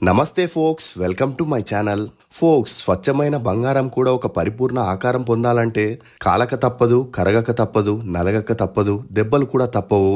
నమస్తే folks, welcome to my channel. Folks, స్వచ్ఛమైన బంగారం కూడా ఒక పరిపూర్ణ ఆకారం పొందాలంటే కాలక తప్పదు, కరగక తప్పదు, నలగక తప్పదు, దెబ్బలు కూడా తప్పవు.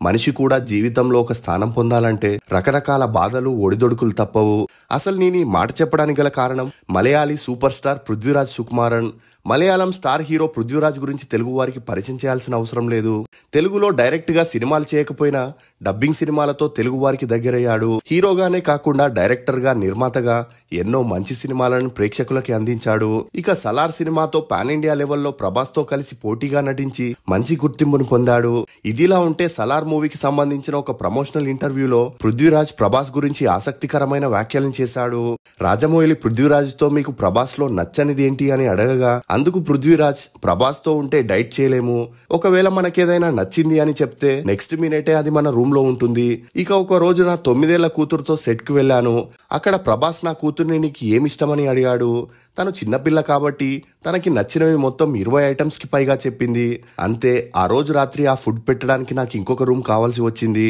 మనిషి కూడా జీవితంలో ఒక స్థానం పొందాలంటే రకరకాల బాధలు, ఒడిదొడుకులు తప్పవు. అసలు నేను ఈ మాట చెప్పడానికి గల కారణం Malayali super star Prithviraj Sukumaran. Malayalam star hero Prithviraj గురించి తెలుగు వారికి పరిచయం చేయాల్సిన అవసరం లేదు. తెలుగులో డైరెక్ట్ గా సినిమాలు చేయకపోయినా డబ్బింగ్ సినిమాలతో తెలుగు వారికి దగ్గరయ్యాడు. హీరోగానే కాకుండా డైరెక్టర్ గా, నిర్మాతగా ఎన్నో మంచి సినిమాలను ప్రేక్షకులకి అందించాడు. ఇక సలార్ సినిమాతో పాన్ ఇండియా లెవెల్లో ప్రభాస్ తో కలిసి పోటీగా నటించి మంచి గుర్తింపును పొందాడు. ఇదిలా ఉంటే సలార్ మూవీకి సంబంధించిన ఒక ప్రమోషనల్ ఇంటర్వ్యూలో పృథ్వీరాజ్ ప్రభాస్ గురించి ఆసక్తికరమైన వ్యాఖ్యలను చేశాడు. రాజమౌళి పృథ్వీరాజ్ తో మీకు ప్రభాస్ లో నచ్చనిది ఏంటి అని అడగగా అందుకు పృథ్వీరాజ్, ప్రభాస్ తో ఉంటే డైట్ చేయలేము, ఒకవేళ మనకేదైనా నచ్చింది అని చెప్తే నెక్స్ట్ మినిటే అది మన రూమ్ లో ఉంటుంది. ఇక ఒక రోజు నా 9 ఏళ్ల కూతురుతో సెట్ కు వెళ్ళాను. అక్కడ ప్రభాస్ నా కూతుర్ని నీకు ఏమిష్టమని అడిగాడు. తను చిన్నపిల్ల కాబట్టి తనకి నచ్చినవి మొత్తం 20 ఐటమ్స్ కి పైగా చెప్పింది. అంతే, ఆ రోజు రాత్రి ఆ ఫుడ్ పెట్టడానికి నాకు ఇంకొక రూమ్ కావాల్సి వచ్చింది.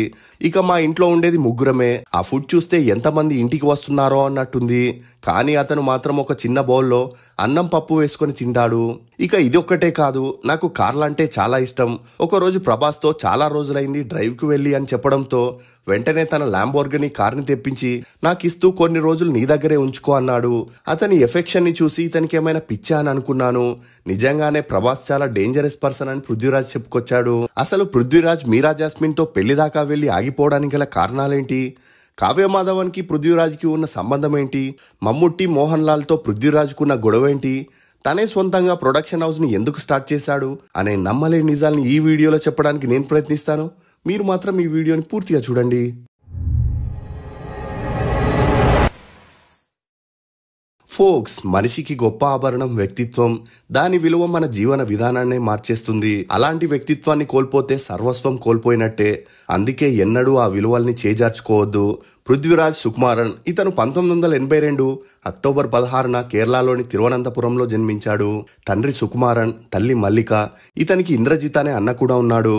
ఇక మా ఇంట్లో ఉండేది ముగ్గురమే. ఆ ఫుడ్ చూస్తే ఎంతమంది ఇంటికి వస్తున్నారో అన్నట్టుంది. కానీ అతను మాత్రం ఒక చిన్న బౌల్లో అన్నం పప్పు వేసుకొని తింటాడు. ఇక ఇది ఒక్కటే కాదు, నాకు కార్లంటే చాలా ఇష్టం. ఒకరోజు ప్రభాస్ తో చాలా రోజులైంది డ్రైవ్ కు వెళ్ళి అని చెప్పడంతో వెంటనే తన ల్యాంబోర్గిని కార్ని తెప్పించి నాకిస్తూ కొన్ని రోజులు నీ దగ్గరే ఉంచుకో అన్నాడు. అతని ఎఫెక్షన్ ని చూసి ఇతనికి ఏమైనా పిచ్చా అని అనుకున్నాను. నిజంగానే ప్రభాస్ చాలా డేంజరస్ పర్సన్ అని పృథ్వీరాజ్ చెప్పుకొచ్చాడు. అసలు పృథ్వీరాజ్ మీరా జాస్మిన్ తో పెళ్లి దాకా వెళ్లి ఆగిపోవడానికి గల కారణాలేంటి? కావ్యమాధవన్ కి పృథ్వీరాజ్ కి ఉన్న సంబంధం ఏంటి? మమ్ముట్టి, మోహన్ లాల్ తో పృథ్వీరాజ్ కున్న గొడవ ఏంటి? తనే సొంతంగా ప్రొడక్షన్ హౌస్ ని ఎందుకు స్టార్ట్ చేశాడు అనే నమ్మలేని నిజాల్ని ఈ వీడియోలో చెప్పడానికి నేను ప్రయత్నిస్తాను. మీరు మాత్రం ఈ వీడియోని పూర్తిగా చూడండి. ఫోక్స్, మనిషికి గొప్ప ఆభరణం వ్యక్తిత్వం. దాని విలువ మన జీవన విధానాన్నే మార్చేస్తుంది. అలాంటి వ్యక్తిత్వాన్ని కోల్పోతే సర్వస్వం కోల్పోయినట్టే. అందుకే ఎన్నడూ ఆ విలువల్ని చేజార్చుకోవద్దు. పృథ్వీరాజ్ సుకుమారన్ ఇతను 1982 అక్టోబర్ 16న కేరళలోని తిరువనంతపురంలో జన్మించాడు. తండ్రి సుకుమారన్, తల్లి మల్లిక. ఇతనికి ఇంద్రజిత్ అనే అన్న కూడా ఉన్నాడు.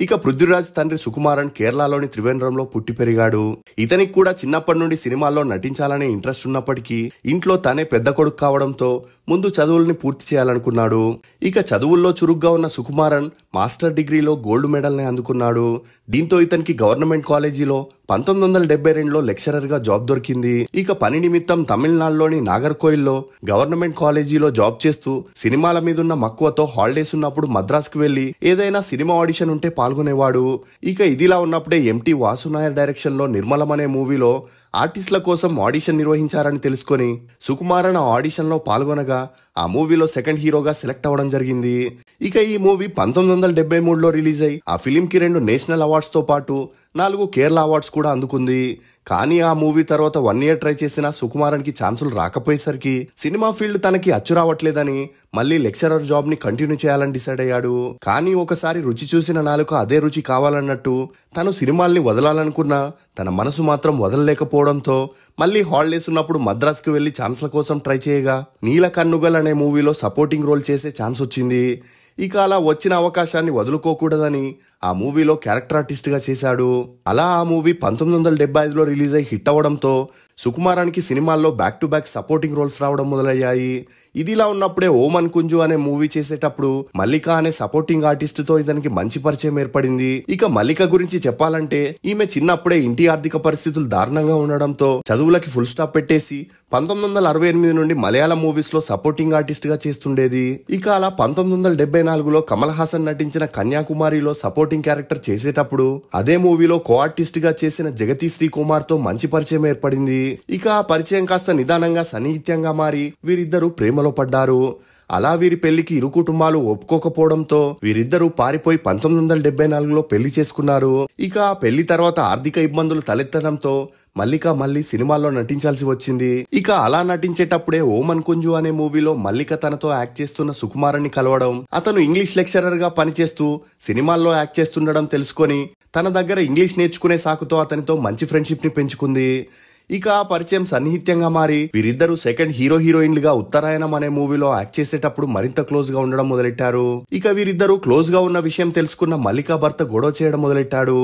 ఇక పృథ్వీరాజ్ తండ్రి సుకుమారన్ కేరళలోని త్రివేంద్రంలో పుట్టి పెరిగాడు. ఇతనికి కూడా చిన్నప్పటి నుండి సినిమాల్లో నటించాలనే ఇంట్రెస్ట్ ఉన్నప్పటికీ ఇంట్లో తనే పెద్ద కొడుకు కావడంతో ముందు చదువుల్ని పూర్తి చేయాలనుకున్నాడు. ఇక చదువుల్లో చురుగ్గా ఉన్న సుకుమారన్ మాస్టర్ డిగ్రీలో గోల్డ్ మెడల్ని అందుకున్నాడు. దీంతో ఇతనికి గవర్నమెంట్ కాలేజీలో 1972లో లెక్చరర్ గా జాబ్ దొరికింది. ఇక పని నిమిత్తం తమిళనాడులోని నాగర్కోయిల్లో గవర్నమెంట్ కాలేజీలో జాబ్ చేస్తూ సినిమాల మీదున్న మక్కువతో హాలిడేస్ ఉన్నప్పుడు మద్రాస్ కు వెళ్లి ఏదైనా సినిమా ఆడిషన్ ఉంటే పాల్గొనేవాడు. ఇక ఇదిలా ఉన్నప్పుడే ఎంటీ వాసు నాయర్ డైరెక్షన్ లో నిర్మలం అనే మూవీలో ఆర్టిస్టుల కోసం ఆడిషన్ నిర్వహించారని తెలుసుకొని సుకుమారన్ ఆ ఆడిషన్ లో పాల్గొనగా ఆ మూవీలో సెకండ్ హీరోగా సెలెక్ట్ అవ్వడం జరిగింది. ఇక ఈ మూవీ 1973లో రిలీజ్ అయి ఆ ఫిలిం కి 2 నేషనల్ అవార్డ్స్ తో పాటు 4 కేరళ అవార్డ్స్ కూడా అందుకుంది. కానీ ఆ మూవీ తర్వాత 1 year ట్రై చేసిన సుకుమారన్ కి ఛాన్సులు రాకపోయేసరికి సినిమా ఫీల్డ్ తనకి అచ్చు రావట్లేదని మళ్ళీ లెక్చరర్ జాబ్ ని కంటిన్యూ చేయాలని డిసైడ్ అయ్యాడు. కానీ ఒకసారి రుచి చూసిన నాలుక అదే రుచి కావాలన్నట్టు తను సినిమాల్ని వదలాలనుకున్నా తన మనసు మాత్రం వదలలేకపోవడంతో మళ్ళీ హాలిడేస్ ఉన్నప్పుడు మద్రాస్ కి వెళ్లి ఛాన్స్ల కోసం ట్రై చేయగా నీల కన్నుగల్ అనే మూవీలో సపోర్టింగ్ రోల్ చేసే ఛాన్స్ వచ్చింది. ఇక అలా వచ్చిన అవకాశాన్ని వదులుకోకూడదని ఆ మూవీలో క్యారెక్టర్ ఆర్టిస్ట్ గా చేశాడు. అలా ఆ మూవీ 1975లో రిలీజ్ అయి హిట్ అవ్వడంతో సుకుమారానికి సినిమాల్లో back to back supporting roles రావడం మొదలయ్యాయి. ఇదిలా ఉన్నప్పుడే ఓమన్ కుంజు అనే మూవీ చేసేటప్పుడు మల్లిక అనే సపోర్టింగ్ ఆర్టిస్ట్ తో ఇతనికి మంచి పరిచయం ఏర్పడింది. ఇక మల్లిక గురించి చెప్పాలంటే ఈమె చిన్నప్పుడే ఇంటి ఆర్థిక పరిస్థితులు దారుణంగా ఉండడంతో చదువులకి ఫుల్ స్టాప్ పెట్టేసి 1968 నుండి మలయాళం మూవీస్ లో సపోర్టింగ్ ఆర్టిస్ట్ గా చేస్తుండేది. ఇక అలా 1974లో కమల్ హాసన్ నటించిన కన్యాకుమారిలో సపోర్టింగ్ క్యారెక్టర్ చేసేటప్పుడు అదే మూవీలో కో ఆర్టిస్ట్ గా చేసిన జగతి శ్రీకుమార్ తో మంచి పరిచయం ఏర్పడింది. ఇక ఆ పరిచయం కాస్త నిదానంగా సన్నిహిత్యంగా మారి వీరిద్దరూ ప్రేమలో పడ్డారు. అలా వీరి పెళ్లికి ఇరు కుటుంబాలు ఒప్పుకోకపోవడంతో వీరిద్దరూ పారిపోయి 1974లో పెళ్లి చేసుకున్నారు. ఇక ఆ పెళ్లి తర్వాత ఆర్థిక ఇబ్బందులు తలెత్తడంతో మల్లిక మళ్ళీ సినిమాల్లో నటించాల్సి వచ్చింది. ఇక అలా నటించేటప్పుడే ఓమన్ కుంజు అనే మూవీలో మల్లిక తనతో యాక్ట్ చేస్తున్న సుకుమారన్ని కలవడం, అతను ఇంగ్లీష్ లెక్చరర్ గా పనిచేస్తూ సినిమాల్లో యాక్ట్ చేస్తుండడం తెలుసుకొని తన దగ్గర ఇంగ్లీష్ నేర్చుకునే సాకుతో అతనితో మంచి ఫ్రెండ్షిప్ ని పెంచుకుంది. ఇక ఆ పరిచయం సన్నిహిత్యంగా మారి వీరిద్దరూ సెకండ్ హీరోయిన్లుగా ఉత్తరాయణం అనే మూవీలో యాక్ట్ చేసేటప్పుడు మరింత క్లోజ్ గా ఉండడం మొదలెట్టారు. ఇక వీరిద్దరూ క్లోజ్ గా ఉన్న విషయం తెలుసుకున్న మల్లిక భర్త గొడవ చేయడం మొదలెట్టాడు.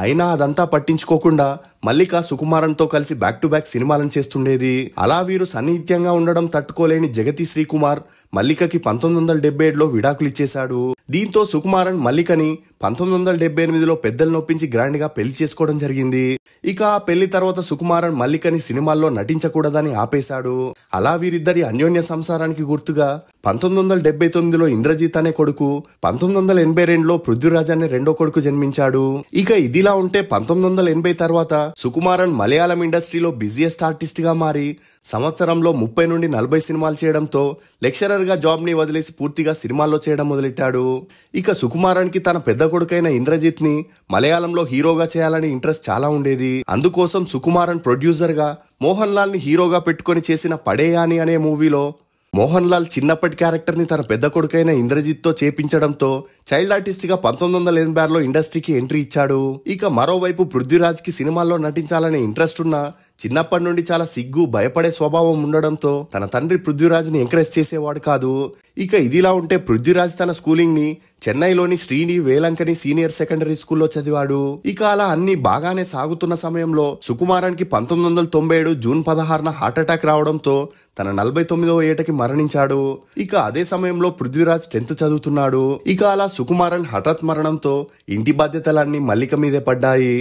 అయినా అదంతా పట్టించుకోకుండా మల్లిక సుకుమారన్ తో కలిసి బ్యాక్ టు బ్యాక్ సినిమాలను చేస్తుండేది. అలా వీరు సన్నిహిత్యంగా ఉండడం తట్టుకోలేని జగతి శ్రీకుమార్ మల్లికకి 1977లో విడాకులు ఇచ్చేశాడు. దీంతో సుకుమారన్ మల్లికని 1978లో పెద్దలు నొప్పించి గ్రాండ్ గా పెళ్లి చేసుకోవడం జరిగింది. ఇక ఆ పెళ్లి తర్వాత సుకుమారన్ మల్లికని సినిమాల్లో నటించకూడదని ఆపేశాడు. అలా వీరిద్దరి అన్యోన్య సంసారానికి గుర్తుగా 1979లో ఇంద్రజిత్ అనే కొడుకు, 1982లో పృథ్వీరాజ్ అనే రెండో కొడుకు జన్మించాడు. ఇక ఇదిలా ఉంటే 1980 తర్వాత సుకుమారన్ మలయాళం ఇండస్ట్రీలో బిజియెస్ట్ ఆర్టిస్ట్ గా మారి సంవత్సరంలో 30 నుండి 40 సినిమాలు చేయడంతో లెక్చరర్ గా జాబ్ ని వదిలేసి పూర్తిగా సినిమాల్లో చేయడం మొదలెట్టాడు. ఇక సుకుమారన్ కి తన పెద్ద కొడుకైన ఇంద్రజిత్ ని మలయాళంలో హీరోగా చేయాలని ఇంట్రెస్ట్ చాలా ఉండేది. అందుకోసం సుకుమారన్ ప్రొడ్యూసర్ గా మోహన్ లాల్ ని హీరోగా పెట్టుకొని చేసిన పడేయాని అనే మూవీలో మోహన్ లాల్ చిన్నప్పటి క్యారెక్టర్ ని తన పెద్ద కొడుకైన ఇంద్రజిత్ తో చేపించడంతో చైల్డ్ ఆర్టిస్ట్ గా 1986లో ఇండస్ట్రీకి ఎంట్రీ ఇచ్చాడు. ఇక మరోవైపు పృథ్వీరాజ్ కి సినిమాల్లో నటించాలనే ఇంట్రెస్ట్ ఉన్నా చిన్నప్పటి నుండి చాలా సిగ్గు భయపడే స్వభావం ఉండడంతో తన తండ్రి పృథ్వీరాజ్ ని ఎంకరేజ్ చేసేవాడు కాదు. ఇక ఇదిలా ఉంటే పృథ్వీరాజ్ తన స్కూలింగ్ ని చెన్నైలోని శ్రీని వేలంకని సీనియర్ సెకండరీ స్కూల్లో చదివాడు. ఇక అలా అన్ని బాగానే సాగుతున్న సమయంలో సుకుమారన్ కి 1997 జూన్ 16న హార్ట్ అటాక్ రావడంతో తన 49వ ఏటకి మరణించాడు. ఇక అదే సమయంలో పృథ్వీరాజ్ 10th చదువుతున్నాడు. ఇక అలా సుకుమారన్ హఠాత్ మరణంతో ఇంటి బాధ్యతలన్నీ మల్లిక మీదే పడ్డాయి.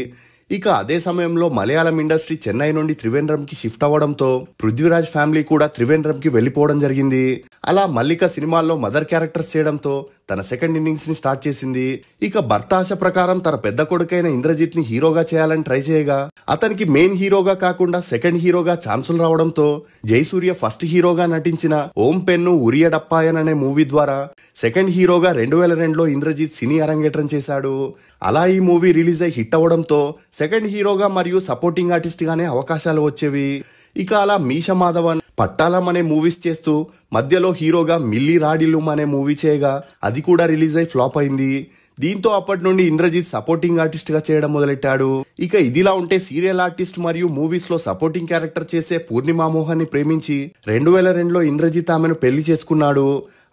ఇక అదే సమయంలో మలయాళం ఇండస్ట్రీ చెన్నై నుండి త్రివేంద్రంకి షిఫ్ట్ అవ్వడంతో పృథ్వీరాజ్ ఫ్యామిలీ కూడా త్రివేంద్రంకి వెళ్లిపోవడం జరిగింది. అలా మల్లిక సినిమాల్లో మదర్ క్యారెక్టర్స్ చేయడంతో తన సెకండ్ ఇన్నింగ్స్ ని స్టార్ట్ చేసింది. ఇక భర్త ఆశ ప్రకారం తన పెద్ద కొడుకైన ఇంద్రజిత్ ని హీరోగా చేయాలని ట్రై చేయగా అతనికి మెయిన్ హీరోగా కాకుండా సెకండ్ హీరోగా ఛాన్సులు రావడంతో జయసూర్య ఫస్ట్ హీరోగా నటించిన ఓం పెన్ను ఉరియడప్పాయన్ అనే మూవీ ద్వారా సెకండ్ హీరోగా 2002లో ఇంద్రజిత్ సినీ అరంగేట్రం చేశాడు. అలా ఈ మూవీ రిలీజ్ అయి హిట్ అవ్వడంతో సెకండ్ హీరోగా మరియు సపోర్టింగ్ ఆర్టిస్ట్ గానే అవకాశాలు వచ్చేవి. ఇక అలా మీష మాధవన్, పట్టాలం అనే మూవీస్ చేస్తూ మధ్యలో హీరోగా మిల్లి రాడిలుం అనే మూవీ చేయగా అది కూడా రిలీజ్ అయి ఫ్లాప్ అయింది. దీంతో అప్పటి నుండి ఇంద్రజిత్ సపోర్టింగ్ ఆర్టిస్ట్ గా చేయడం మొదలెట్టాడు. ఇక ఇదిలా ఉంటే సీరియల్ ఆర్టిస్ట్ మరియు మూవీస్ లో సపోర్టింగ్ క్యారెక్టర్ చేసే పూర్ణిమా మోహన్ ని ప్రేమించి 2002లో ఇంద్రజిత్ ఆమెను పెళ్లి చేసుకున్నాడు.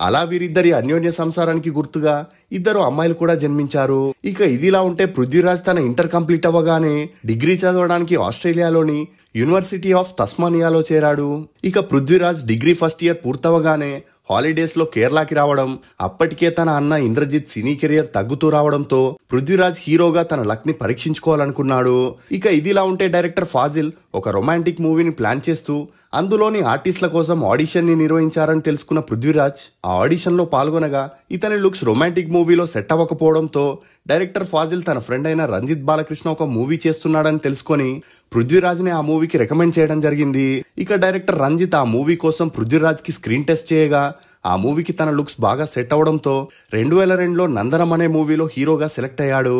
అలా వీరిద్దరి అన్యోన్య సంసారానికి గుర్తుగా ఇద్దరు అమ్మాయిలు కూడా జన్మించారు. ఇక ఇదిలా ఉంటే పృథ్వీరాజ్ తన ఇంటర్ కంప్లీట్ అవ్వగానే డిగ్రీ చదవడానికి ఆస్ట్రేలియాలోని యూనివర్సిటీ ఆఫ్ తస్మానియాలో చేరాడు. ఇక పృథ్వీరాజ్ డిగ్రీ ఫస్ట్ ఇయర్ పూర్తవగానే హాలిడేస్ లో కేరళకి రావడం, అప్పటికే తన అన్న ఇంద్రజిత్ సినీ కెరియర్ తగ్గుతూ రావడంతో పృథ్వీరాజ్ హీరోగా తన లక్ ని పరీక్షించుకోవాలనుకున్నాడు. ఇక ఇదిలా ఉంటే డైరెక్టర్ ఫాజిల్ ఒక రొమాంటిక్ మూవీని ప్లాన్ చేస్తూ అందులోని ఆర్టిస్టుల కోసం ఆడిషన్ ని నిర్వహించారని తెలుసుకున్న పృథ్వీరాజ్ ఆ ఆడిషన్ లో పాల్గొనగా ఇతని లుక్స్ రొమాంటిక్ మూవీలో సెట్ అవ్వకపోవడంతో డైరెక్టర్ ఫాజిల్ తన ఫ్రెండ్ అయిన రంజిత్ బాలకృష్ణ ఒక మూవీ చేస్తున్నాడని తెలుసుకొని పృథ్వీరాజ్ ని ఆ మూవీకి రికమెండ్ చేయడం జరిగింది. ఇక డైరెక్టర్ రంజిత్ ఆ మూవీ కోసం పృథ్వీరాజ్ కి స్క్రీన్ టెస్ట్ చేయగా ఆ మూవీకి తన లుక్స్ బాగా సెట్ అవడంతో 2002లో నందనం అనే మూవీలో హీరోగా సెలెక్ట్ అయ్యాడు.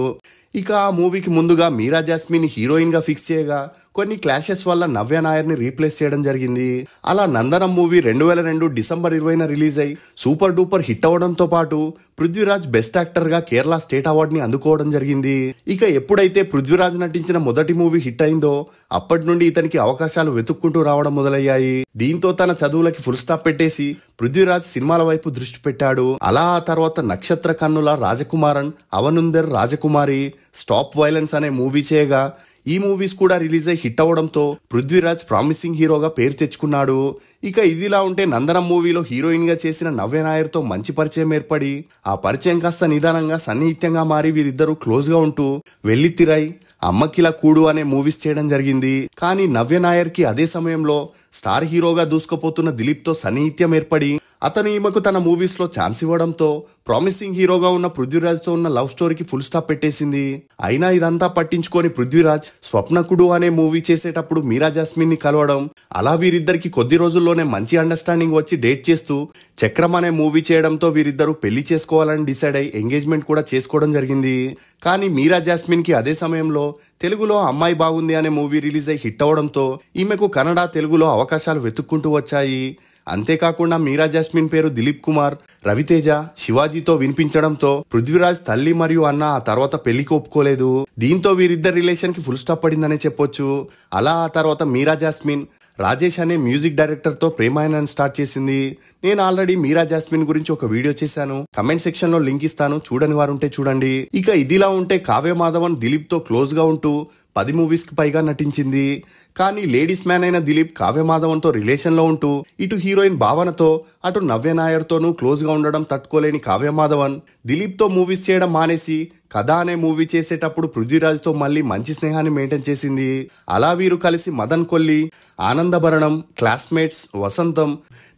ఇక ఆ మూవీకి ముందుగా మీరా జాస్మిన్ హీరోయిన్ గా ఫిక్స్ చేయగా కొన్ని క్లాషెస్ వల్ల నవ్య నాయర్ ని రీప్లేస్ చేయడం జరిగింది. అలా నందనం మూవీ 2002 డిసెంబర్ 20న రిలీజ్ అయి సూపర్ డూపర్ హిట్ అవడంతో పాటు పృథ్వీరాజ్ బెస్ట్ యాక్టర్ గా కేరళ స్టేట్ అవార్డ్ ని అందుకోవడం జరిగింది. ఇక ఎప్పుడైతే పృథ్వీరాజ్ నటించిన మొదటి మూవీ హిట్ అయిందో అప్పటి నుండి ఇతనికి అవకాశాలు వెతుక్కుంటూ రావడం మొదలయ్యాయి. దీంతో తన చదువులకి ఫుల్ స్టాప్ పెట్టేసి పృథ్వీరాజ్ సినిమాల వైపు దృష్టి పెట్టాడు. అలా ఆ తర్వాత నక్షత్ర కన్నుల రాజకుమారన్, అవనుందర్ రాజకుమారి, స్టాప్ వైలెన్స్ అనే మూవీ చేయగా ఈ మూవీస్ కూడా రిలీజ్ అయి హిట్ అవడంతో పృథ్వీరాజ్ ప్రామిసింగ్ హీరోగా పేరు తెచ్చుకున్నాడు. ఇక ఇదిలా ఉంటే నందనం మూవీలో హీరోయిన్ గా చేసిన నవ్య నాయర్ తో మంచి పరిచయం ఏర్పడి ఆ పరిచయం కాస్త నిదానంగా సన్నిహిత్యంగా మారి వీరిద్దరూ క్లోజ్ గా ఉంటూ వెల్లితిరై, అమ్మకిలా కూడు అనే మూవీస్ చేయడం జరిగింది. కానీ నవ్య నాయర్ కి అదే సమయంలో స్టార్ హీరోగా దూసుకుపోతున్న దిలీప్ తో సన్నిహిత్యం ఏర్పడి అతను ఈమెకు తన మూవీస్ లో ఛాన్స్ ఇవ్వడంతో ప్రామిసింగ్ హీరోగా ఉన్న పృథ్వీరాజ్ తో ఉన్న లవ్ స్టోరీకి ఫుల్ స్టాప్ పెట్టేసింది. అయినా ఇదంతా పట్టించుకొని పృథ్వీరాజ్ స్వప్నకుడు అనే మూవీ చేసేటప్పుడు మీరా జాస్మిన్ ని కలవడం, అలా వీరిద్దరికి కొద్ది రోజుల్లోనే మంచి అండర్స్టాండింగ్ వచ్చి డేట్ చేస్తూ చక్రం అనే మూవీ చేయడంతో వీరిద్దరూ పెళ్లి చేసుకోవాలని డిసైడ్ అయి ఎంగేజ్మెంట్ కూడా చేసుకోవడం జరిగింది. కానీ మీరా జాస్మిన్ కి అదే సమయంలో తెలుగులో అమ్మాయి బాగుంది అనే మూవీ రిలీజ్ అయి హిట్ అవడంతో ఈమెకు కన్నడ, తెలుగులో అవకాశాలు వెతుక్కుంటూ వచ్చాయి. అంతేకాకుండా మీరా జాస్మిన్ పేరు దిలీప్ కుమార్ రవితేజ శివాజీతో వినిపించడంతో పృథ్వీరాజ్ తల్లి మరియు అన్న ఆ తర్వాత పెళ్లికి ఒప్పుకోలేదు. దీంతో వీరిద్దరి రిలేషన్ కి ఫుల్ స్టాప్ పడిందనే చెప్పొచ్చు. అలా ఆ తర్వాత మీరా జాస్మిన్ రాజేష్ అనే మ్యూజిక్ డైరెక్టర్ తో ప్రేమాయణాన్ని స్టార్ట్ చేసింది. నేను ఆల్రెడీ మీరా జాస్మిన్ గురించి ఒక వీడియో చేశాను, కమెంట్ సెక్షన్ లో లింక్ ఇస్తాను, చూడని వారు ఉంటే చూడండి. ఇక ఇదిలా ఉంటే కావ్య మాధవన్ దిలీప్ తో క్లోజ్ గా ఉంటూ 10 మూవీస్ కి పైగా నటించింది. కానీ లేడీస్ మ్యాన్ అయిన దిలీప్ కావ్య మాధవన్ తో రిలేషన్ లో ఉంటూ ఇటు హీరోయిన్ భావనతో అటు నవ్య నాయర్ తోనూ క్లోజ్ గా ఉండడం తట్టుకోలేని కావ్య మాధవన్ దిలీప్ తో మూవీస్ చేయడం మానేసి కథ అనే మూవీ చేసేటప్పుడు పృథ్వీరాజ్ తో మళ్ళీ మంచి స్నేహాన్ని మెయింటైన్ చేసింది. అలా వీరు కలిసి మదన్ కొల్లి, ఆనందభరణం, క్లాస్మేట్స్, వసంతం,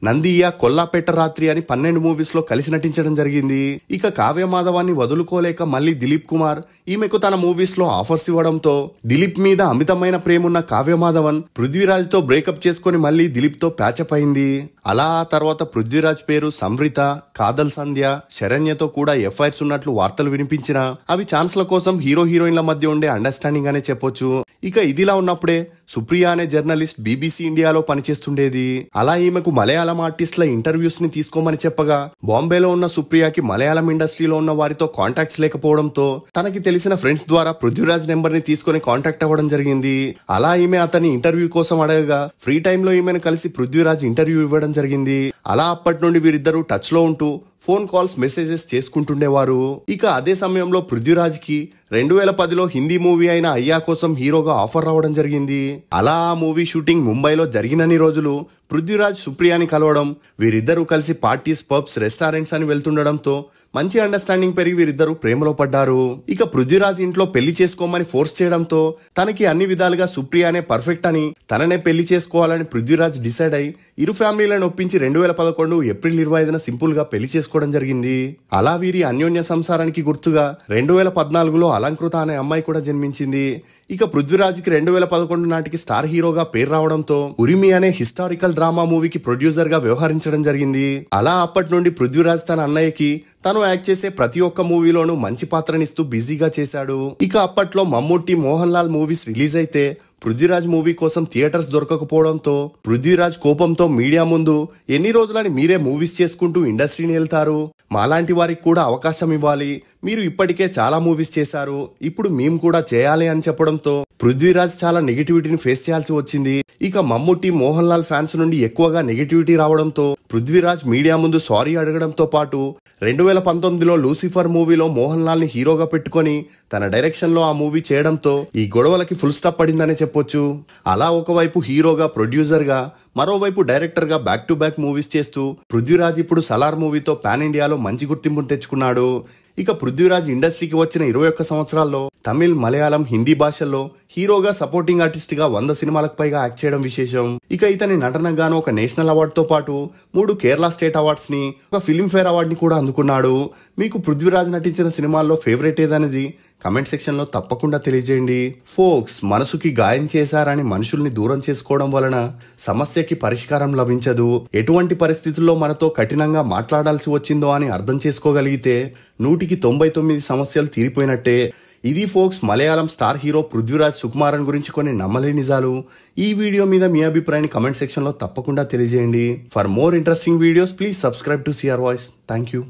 నందియ, కొల్లాపేట రాత్రి అని 12 మూవీస్ లో కలిసి నటించడం జరిగింది. ఇక కావ్య మాధవాన్ని వదులుకోలేక మళ్ళీ దిలీప్ కుమార్ ఈమెకు తన మూవీస్ లో ఆఫర్స్ ఇవ్వడంతో దిలీప్ మీద అమితమైన ప్రేమున్న కావ్య మాధవన్ పృథ్వీరాజ్ తో బ్రేకప్ చేసుకుని మళ్ళీ దిలీప్ తో ప్యాచప్ అయింది. అలా ఆ తర్వాత పృథ్వీరాజ్ పేరు సంవృత, కాదల్ సంధ్య, శరణ్యతో కూడా ఎఫ్ఐఆర్స్ ఉన్నట్లు వార్తలు వినిపించినా అవి ఛాన్స్ల కోసం హీరో హీరోయిన్ల మధ్య ఉండే అండర్స్టాండింగ్ అనే చెప్పొచ్చు. ఇక ఇదిలా ఉన్నప్పుడే సుప్రియ అనే జర్నలిస్ట్ బీబీసీ ఇండియాలో పనిచేస్తుండేది. అలా ఈమెకు మలయాళం ఆర్టిస్టుల ఇంటర్వ్యూస్ ని తీసుకోమని చెప్పగా బాంబేలో ఉన్న సుప్రియకి మలయాళం ఇండస్ట్రీలో ఉన్న వారితో కాంటాక్ట్స్ లేకపోవడంతో తనకి తెలిసిన ఫ్రెండ్స్ ద్వారా పృథ్వీరాజ్ నెంబర్ ని తీసుకుని కాంటాక్ట్ అవ్వడం జరిగింది. అలా ఈమె అతని ఇంటర్వ్యూ కోసం అడగగా ఫ్రీ టైమ్ లో ఈమెను కలిసి పృథ్వీరాజ్ ఇంటర్వ్యూ ఇవ్వడం జరిగింది. అలా అప్పటి నుండి వీరిద్దరూ టచ్ లో ఉంటూ ఫోన్ కాల్స్, మెసేజెస్ చేసుకుంటుండేవారు. ఇక అదే సమయంలో పృథ్వీరాజ్ కి 2010లో హిందీ మూవీ అయిన అయ్యా కోసం హీరోగా ఆఫర్ రావడం జరిగింది. అలా ఆ మూవీ షూటింగ్ ముంబైలో జరిగినన్ని రోజులు పృథ్వీరాజ్ సుప్రియాని కలవడం, వీరిద్దరూ కలిసి పార్టీస్, పబ్స్, రెస్టారెంట్స్ అని వెళ్తుండడంతో మంచి అండర్స్టాండింగ్ పెరిగి వీరిద్దరూ ప్రేమలో పడ్డారు. ఇక పృథ్వీరాజ్ ఇంట్లో పెళ్లి చేసుకోమని ఫోర్స్ చేయడంతో తనకి అన్ని విధాలుగా సుప్రియానే పర్ఫెక్ట్ అని తననే పెళ్లి చేసుకోవాలని పృథ్వీరాజ్ డిసైడ్ అయి ఇరు ఫ్యామిలీలను ఒప్పించి 2011 ఏప్రిల్ 25న సింపుల్ గా పెళ్లి చేసుకోవడం జరిగింది. అలా వీరి అన్యోన్య సంసారానికి గుర్తుగా 2014లో అలంకృత అనే అమ్మాయి కూడా జన్మించింది. ఇక పృథ్వీరాజ్కి 2011 నాటికి స్టార్ హీరోగా పేరు రావడంతో ఉరిమి అనే హిస్టారికల్ డ్రామా మూవీకి ప్రొడ్యూసర్ గా వ్యవహరించడం జరిగింది. అలా అప్పటి నుండి పృథ్వీరాజ్ తన అన్నయ్యకి తను యాక్ట్ చేసే ప్రతి ఒక్క మూవీలోనూ మంచి పాత్రనిస్తూ బిజీగా చేశాడు. ఇక అప్పట్లో మమ్మూటి, మోహన్ లాల్ మూవీస్ రిలీజ్ అయితే పృథ్వీరాజ్ మూవీ కోసం థియేటర్స్ దొరకకపోవడంతో పృథ్వీరాజ్ కోపంతో మీడియా ముందు ఎన్ని రోజులని మీరే మూవీస్ చేసుకుంటూ ఇండస్ట్రీని వెళ్తారు, మాలాంటి వారికి కూడా అవకాశం ఇవ్వాలి, మీరు ఇప్పటికే చాలా మూవీస్ చేశారు, ఇప్పుడు మేము కూడా చేయాలి అని చెప్పడంతో పృథ్వీరాజ్ చాలా నెగిటివిటీని ఫేస్ చేయాల్సి వచ్చింది. ఇక మమ్ముట్టి, మోహన్ లాల్ ఫ్యాన్స్ నుండి ఎక్కువగా నెగిటివిటీ రావడంతో పృథ్వీరాజ్ మీడియా ముందు సారీ అడగడంతో పాటు 2019లో లూసిఫర్ మూవీలో మోహన్ లాల్ ని హీరోగా పెట్టుకొని తన డైరెక్షన్ లో ఆ మూవీ చేయడంతో ఈ గొడవలకి ఫుల్ స్టాప్ పడిందనే చెప్పొచ్చు. అలా ఒకవైపు హీరోగా, ప్రొడ్యూసర్ గా, మరోవైపు డైరెక్టర్ గా బ్యాక్ టు బ్యాక్ మూవీస్ చేస్తూ పృథ్వీరాజ్ ఇప్పుడు సలార్ మూవీతో పాన్ ఇండియాలో మంచి గుర్తింపును తెచ్చుకున్నాడు. ఇక పృథ్వీరాజ్ ఇండస్ట్రీకి వచ్చిన 21 సంవత్సరాల్లో తమిళ్, మలయాళం, హిందీ భాషల్లో హీరోగా, సపోర్టింగ్ ఆర్టిస్ట్ గా 100 సినిమాలకు పైగా యాక్ట్ చేయడం విశేషం. ఇక ఇతని నటనకు గాను ఒక నేషనల్ అవార్డు తో పాటు 3 కేరళ స్టేట్ అవార్డ్స్ ని, ఒక ఫిల్మ్ ఫేర్ అవార్డు ని కూడా అందుకున్నాడు. మీకు పృథ్వీరాజ్ నటించిన సినిమాల్లో ఫేవరెట్ ఏదనేది కమెంట్ సెక్షన్ లో తప్పకుండా తెలియజేయండి. ఫోక్స్, మనసుకి గాయం చేశారని మనుషుల్ని దూరం చేసుకోవడం వలన సమస్యకి పరిష్కారం లభించదు. ఎటువంటి పరిస్థితుల్లో మనతో కఠినంగా మాట్లాడాల్సి వచ్చిందో అని అర్థం చేసుకోగలిగితే 100కి 99 సమస్యలు తీరిపోయినట్టే. ఇది folks Malayalam star hero Prithviraj Sukumaran గురించి కొన్ని నమ్మలేని నిజాలు. ఈ వీడియో మీద మీ అభిప్రాయాన్ని కమెంట్ సెక్షన్ లో తప్పకుండా తెలియజేయండి. For more interesting videos please subscribe to CR voice. Thank you.